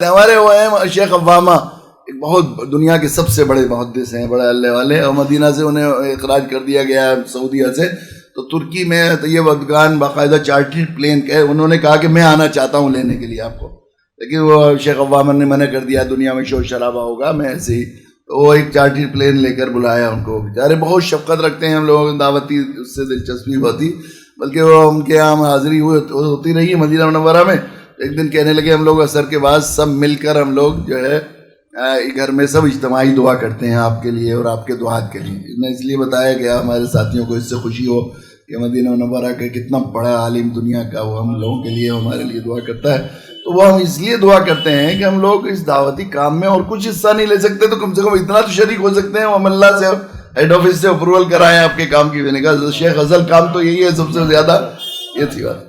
ہمارے وہ ہیں شیخ عوامہ، ایک بہت دنیا کے سب سے بڑے محدث ہیں، بڑے اللہ والے، اور مدینہ سے انہیں اخراج کر دیا گیا ہے سعودیہ سے. تو ترکی میں طیب اردگان باقاعدہ چارٹرڈ پلین کے انہوں نے کہا کہ میں آنا چاہتا ہوں لینے کے لیے آپ کو، لیکن وہ شیخ عوامہ نے منع کر دیا، دنیا میں شور شرابہ ہوگا، میں ایسے ہی. تو وہ ایک چارٹرڈ پلین لے کر بلایا ان کو. بیچارے بہت شفقت رکھتے ہیں ہم لوگوں دعوتی، اس سے دلچسپی ہوتی، بلکہ وہ ان کے یہاں حاضری ہوتی رہی مدینہ منورہ میں. ایک دن کہنے لگے ہم لوگ عصر کے بعد سب مل کر ہم لوگ جو ہے گھر میں سب اجتماعی دعا کرتے ہیں آپ کے لیے اور آپ کے دعات کے لیے. میں اس لیے بتایا گیا ہمارے ساتھیوں کو اس سے خوشی ہو کہ مدینہ منورہ کا کتنا بڑا عالم دنیا کا وہ ہم لوگوں کے لیے ہمارے لیے دعا کرتا ہے. تو وہ ہم اس لیے دعا کرتے ہیں کہ ہم لوگ اس دعوتی کام میں اور کچھ حصہ نہیں لے سکتے تو کم سے کم اتنا تو شریک ہو سکتے ہیں. ہم اللہ سے ہیڈ آفس سے اپروول کرائیں آپ کے کام کی. میں نے کہا شیخ اصل کام تو یہی ہے سب سے زیادہ، یہ تھی بات.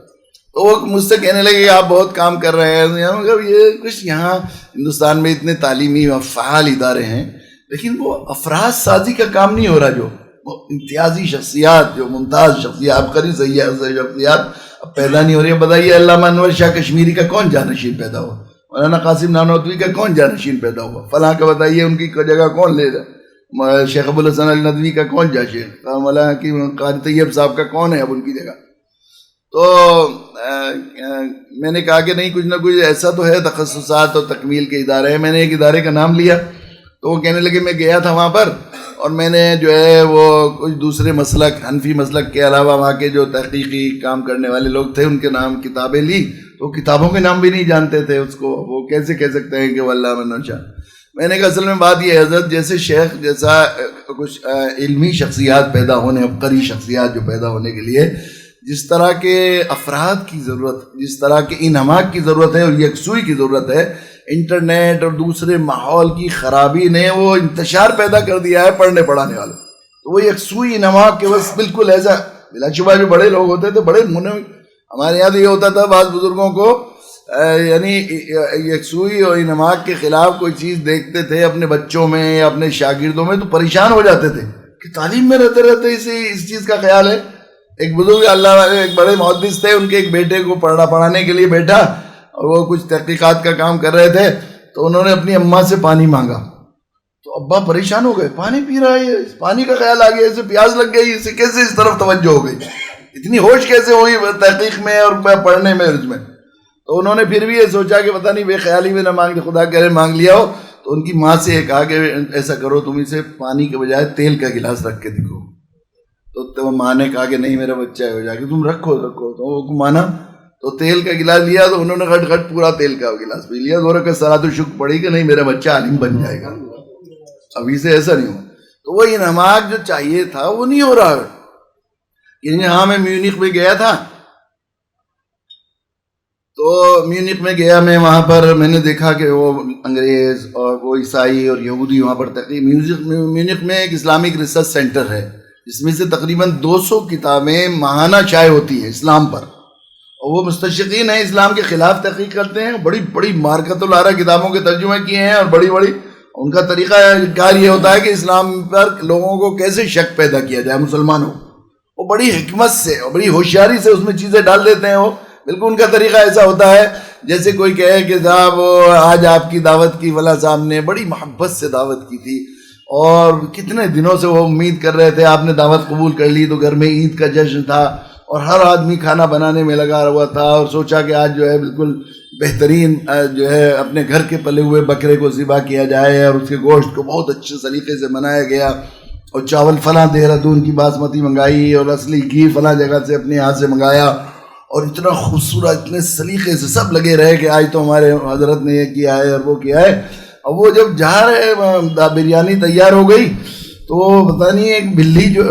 تو وہ مجھ سے کہنے لگے کہ آپ بہت کام کر رہے ہیں. مگر یہ کچھ یہاں ہندوستان میں اتنے تعلیمی اور فعال ادارے ہیں، لیکن وہ افراد سازی کا کام نہیں ہو رہا. جو امتیازی شخصیات، جو ممتاز شخصیات، عبقری شخصیات اب پیدا نہیں ہو رہی ہے. بتائیے علامہ انور شاہ کشمیری کا کون جانشین پیدا ہوا؟ مولانا قاسم نانوتوی کا کون جانشین پیدا ہوا؟ فلاں کا بتائیے ان کی جگہ کون لے رہا؟ شیخ ابو الحسن الندوی کا کون جانشین؟ مولانا کی قاری طیب صاحب کا کون ہے اب ان کی جگہ؟ تو میں نے کہا کہ نہیں، کچھ نہ کچھ ایسا تو ہے تخصصات اور تکمیل کے ادارے ہیں. میں نے ایک ادارے کا نام لیا تو وہ کہنے لگے میں گیا تھا وہاں پر، اور میں نے جو ہے وہ کچھ دوسرے مسلک، حنفی مسلک کے علاوہ وہاں کے جو تحقیقی کام کرنے والے لوگ تھے ان کے نام کتابیں لی، تو کتابوں کے نام بھی نہیں جانتے تھے. اس کو وہ کیسے کہہ سکتے ہیں کہ وہ علامہ انور شاہ؟ میں نے کہا اصل میں بات یہ ہے حضرت، جیسے شیخ جیسا کچھ علمی شخصیات پیدا ہونے، عبقری شخصیات جو پیدا ہونے کے لیے جس طرح کے افراد کی ضرورت، جس طرح کے انہماک کی ضرورت ہے اور یکسوئی کی ضرورت ہے، انٹرنیٹ اور دوسرے ماحول کی خرابی نے وہ انتشار پیدا کر دیا ہے پڑھنے پڑھانے والے. تو وہ یکسوئی انہماک کے بس بالکل ایسا بلا شبہ جو بڑے لوگ ہوتے تھے بڑے ہمارے یہاں تو یہ ہوتا تھا بعض بزرگوں کو یعنی یکسوئی اور انہماک کے خلاف کوئی چیز دیکھتے تھے اپنے بچوں میں یا اپنے شاگردوں میں تو پریشان ہو جاتے تھے کہ تعلیم میں رہتے رہتے اس چیز کا خیال ہے. ایک بزرگ اللہ والے ایک بڑے محدث تھے، ان کے ایک بیٹے کو پڑھانے کے لیے بیٹھا اور وہ کچھ تحقیقات کا کام کر رہے تھے، تو انہوں نے اپنی اماں سے پانی مانگا. تو ابا پریشان ہو گئے، پانی پی رہا ہے، پانی کا خیال آ گیا، اسے پیاس لگ گئی، اسے کیسے اس طرف توجہ ہو گئی، اتنی ہوش کیسے ہوئی تحقیق میں اور پڑھنے میں اس میں. تو انہوں نے پھر بھی یہ سوچا کہ پتہ نہیں بے خیالی میں نہ مانگ، خدا کرے مانگ لیا ہو. تو ان کی ماں سے یہ کہا کہ ایسا کرو تم اسے پانی کے بجائے تیل کا گلاس رکھ کے دکھو. تو ماں نے کہا کہ نہیں میرا بچہ ہے، ہو جا کے تم رکھو. تو وہ مانا تو تیل کا گلاس لیا تو انہوں نے گھٹ پورا تیل کا گلاس پی لیا. 2 رکعت صلاۃ الشکر پڑھی کہ نہیں میرا بچہ عالم بن جائے گا. ابھی سے ایسا نہیں ہوا. تو وہ انہماک جو چاہیے تھا وہ نہیں ہو رہا. یعنی ہاں میں میونخ میں گیا تھا، تو میونخ میں گیا میں، وہاں پر میں نے دیکھا کہ وہ انگریز اور وہ عیسائی اور یہودی وہاں پر میونخ میں ایک اسلامک ریسرچ سینٹر ہے جس میں سے تقریباً 200 کتابیں ماہانہ شائع ہوتی ہیں اسلام پر، اور وہ مستشرقین ہیں اسلام کے خلاف تحقیق کرتے ہیں. بڑی بڑی مارکت العرا کتابوں کے ترجمے کیے ہیں، اور بڑی بڑی ان کا طریقہ کار یہ ہوتا ہے کہ اسلام پر لوگوں کو کیسے شک پیدا کیا جائے مسلمانوں. وہ بڑی حکمت سے اور بڑی ہوشیاری سے اس میں چیزیں ڈال دیتے ہیں. وہ بالکل ان کا طریقہ ایسا ہوتا ہے جیسے کوئی کہے کہ صاحب آج آپ کی دعوت کی، فلاں صاحب نے بڑی محبت سے دعوت کی تھی اور کتنے دنوں سے وہ امید کر رہے تھے، آپ نے دعوت قبول کر لی تو گھر میں عید کا جشن تھا اور ہر آدمی کھانا بنانے میں لگا ہوا تھا، اور سوچا کہ آج جو ہے بالکل بہترین جو ہے اپنے گھر کے پلے ہوئے بکرے کو ذبح کیا جائے اور اس کے گوشت کو بہت اچھے طریقے سے بنایا گیا، اور چاول فلاں دہرادون کی باسمتی منگائی اور اصلی گھی فلاں جگہ سے اپنے ہاتھ سے منگایا، اور اتنا خوبصورت اتنے سلیقے سے سب لگے رہے کہ آج تو ہمارے حضرت نے یہ کیا ہے اور وہ کیا ہے. اور وہ جب جا رہے بریانی تیار ہو گئی تو پتہ نہیں ایک بلی جو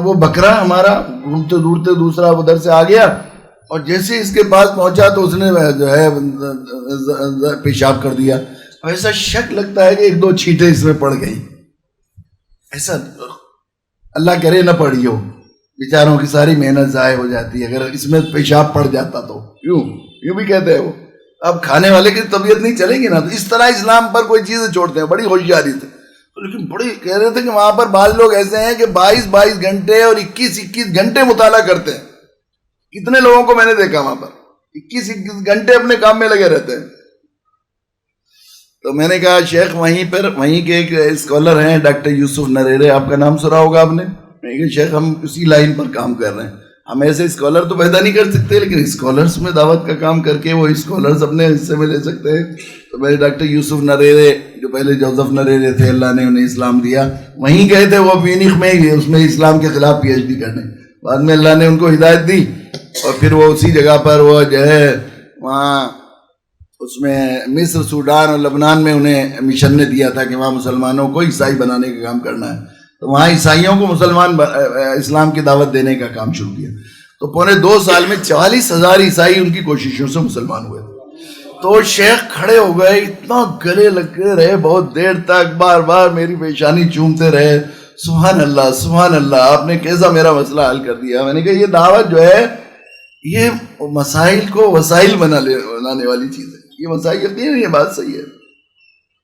وہ بکرا ہمارا گھومتے ڈھونڈتے دوسرا ادھر سے آ گیا، اور جیسے اس کے پاس پہنچا تو اس نے جو ہے پیشاب کر دیا. ایسا شک لگتا ہے کہ 1-2 چھینٹیں اس میں پڑ گئی. ایسا اللہ کرے نہ پڑی ہو، بیچاروں کی ساری محنت ضائع ہو جاتی ہے اگر اس میں پیشاب پڑ جاتا تو. یوں بھی کہتے ہیں وہ اب کھانے والے کی طبیعت نہیں چلے گی نا. تو اس طرح اسلام پر کوئی چیزیں چھوڑتے ہیں بڑی ہوشیاری سے. لیکن بڑی کہہ رہے تھے کہ وہاں پر بعض لوگ ایسے ہیں کہ 22 گھنٹے اور 21 گھنٹے مطالعہ کرتے ہیں. کتنے لوگوں کو میں نے دیکھا وہاں پر 21 گھنٹے اپنے کام میں لگے رہتے ہیں. تو میں نے کہا شیخ وہیں کے ایک اسکالر ہیں ڈاکٹر یوسف نریرے، آپ کا نام سنا ہوگا آپ نے. میں نے کہا شیخ ہم اسی لائن پر کام کر رہے ہیں، ہم ایسے اسکالر تو پیدا نہیں کر سکتے لیکن اسکالرس میں دعوت کا کام کر کے وہ اسکالرس اپنے حصے میں لے سکتے ہیں. تو میں ڈاکٹر یوسف نریرے جو پہلے جوزف نریرے تھے، اللہ نے انہیں اسلام دیا، وہیں گئے تھے وہ میونخ میں اس میں اسلام کے خلاف پی ایچ ڈی کرنے. بعد میں اللہ نے ان کو ہدایت دی اور پھر وہ اسی جگہ پر وہ جو ہے وہاں اس میں مصر، سوڈان اور لبنان میں انہیں مشن نے دیا تھا کہ وہاں مسلمانوں کو عیسائی بنانے کا کام کرنا ہے. تو وہاں عیسائیوں کو اسلام کی دعوت دینے کا کام شروع کیا. تو پونے 2 سال میں 40,000 عیسائی ان کی کوششوں سے مسلمان ہوئے. تو شیخ کھڑے ہو گئے، اتنا گلے لگے رہے بہت دیر تک، بار بار میری پیشانی چومتے رہے، سبحان اللہ سبحان اللہ، آپ نے کیسا میرا مسئلہ حل کر دیا. میں نے کہا یہ دعوت جو ہے یہ مسائل کو وسائل بنانے والی چیز ہے، یہ مسائل یقین یہ بات صحیح ہے.